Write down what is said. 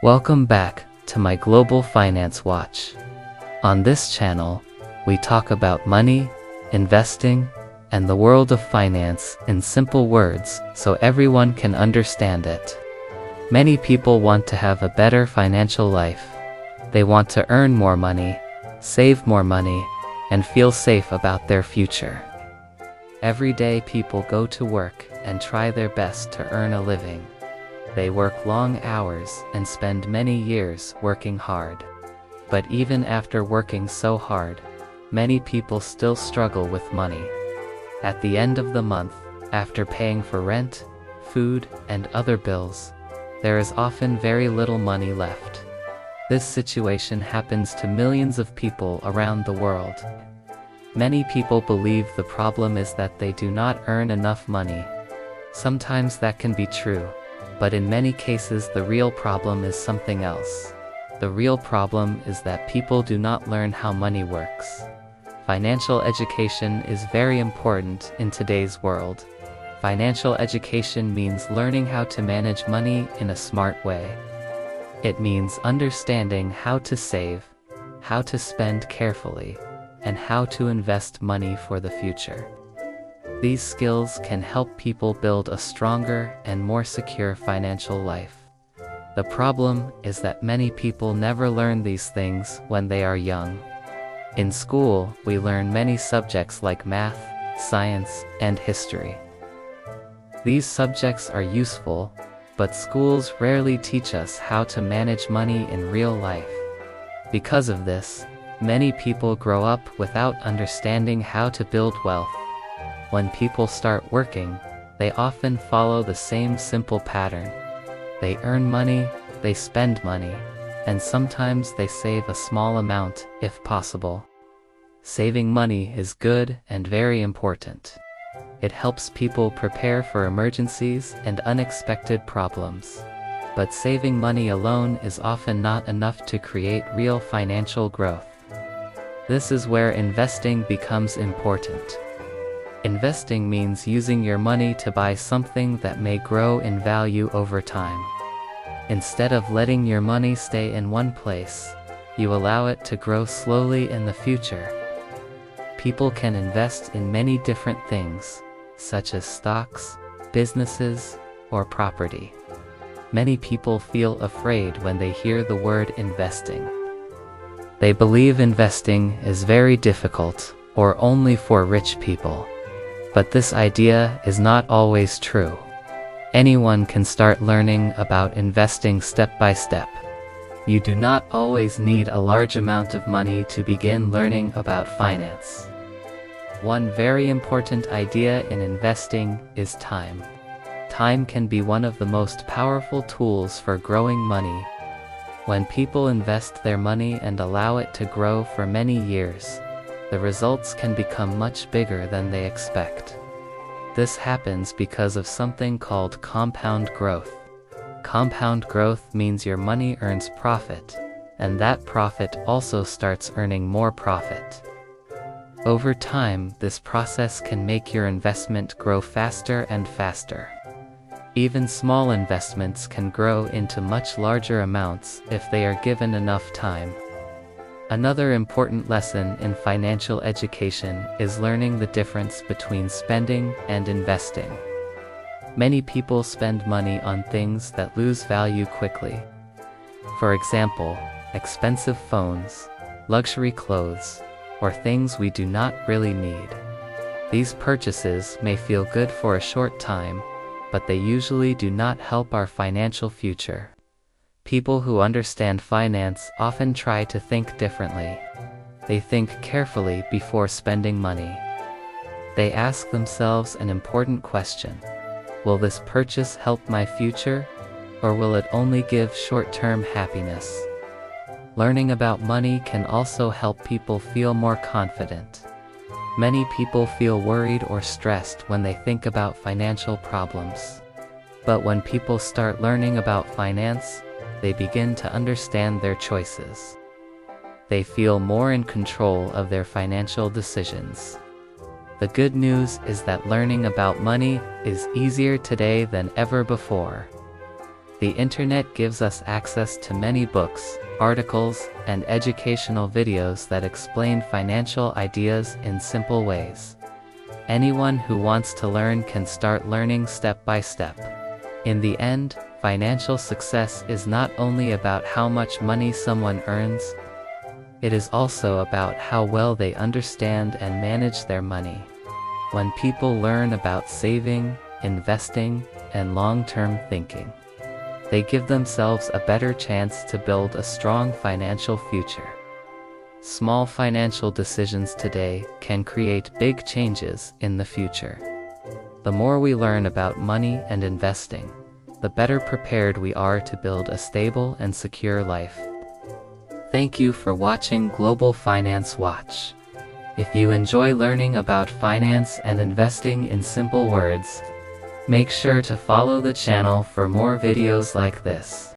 Welcome back to my Global Finance Watch. On this channel, we talk about money, investing, and the world of finance in simple words so everyone can understand it. Many people want to have a better financial life. They want to earn more money, save more money, and feel safe about their future. Every day people go to work and try their best to earn a living. They work long hours and spend many years working hard. But even after working so hard, many people still struggle with money. At the end of the month, after paying for rent, food, and other bills, there is often very little money left. This situation happens to millions of people around the world. Many people believe the problem is that they do not earn enough money. Sometimes that can be true, but in many cases the real problem is something else. The real problem is that people do not learn how money works. Financial education is very important in today's world. Financial education means learning how to manage money in a smart way. It means understanding how to save, how to spend carefully, and how to invest money for the future. These skills can help people build a stronger and more secure financial life. The problem is that many people never learn these things when they are young. In school, we learn many subjects like math, science, and history. These subjects are useful, but schools rarely teach us how to manage money in real life. Because of this, many people grow up without understanding how to build wealth. When people start working, they often follow the same simple pattern. They earn money, they spend money, and sometimes they save a small amount if possible. Saving money is good and very important. It helps people prepare for emergencies and unexpected problems. But saving money alone is often not enough to create real financial growth. This is where investing becomes important. Investing means using your money to buy something that may grow in value over time. Instead of letting your money stay in one place, you allow it to grow slowly in the future. People can invest in many different things, such as stocks, businesses, or property. Many people feel afraid when they hear the word investing. They believe investing is very difficult or only for rich people. But this idea is not always true. Anyone can start learning about investing step by step. You do not always need a large amount of money to begin learning about finance. One very important idea in investing is time. Time can be one of the most powerful tools for growing money. When people invest their money and allow it to grow for many years, the results can become much bigger than they expect. This happens because of something called compound growth. Compound growth means your money earns profit, and that profit also starts earning more profit. Over time, this process can make your investment grow faster and faster. Even small investments can grow into much larger amounts if they are given enough time. Another important lesson in financial education is learning the difference between spending and investing. Many people spend money on things that lose value quickly. For example, expensive phones, luxury clothes, or things we do not really need. These purchases may feel good for a short time, but they usually do not help our financial future. People who understand finance often try to think differently. They think carefully before spending money. They ask themselves an important question: will this purchase help my future, or will it only give short-term happiness? Learning about money can also help people feel more confident. Many people feel worried or stressed when they think about financial problems. But when people start learning about finance, they begin to understand their choices. They feel more in control of their financial decisions. The good news is that learning about money is easier today than ever before. The internet gives us access to many books, articles, and educational videos that explain financial ideas in simple ways. Anyone who wants to learn can start learning step by step. In the end, financial success is not only about how much money someone earns, it is also about how well they understand and manage their money. When people learn about saving, investing, and long-term thinking, they give themselves a better chance to build a strong financial future. Small financial decisions today can create big changes in the future. The more we learn about money and investing, the better prepared we are to build a stable and secure life. Thank you for watching Global Finance Watch. If you enjoy learning about finance and investing in simple words, make sure to follow the channel for more videos like this.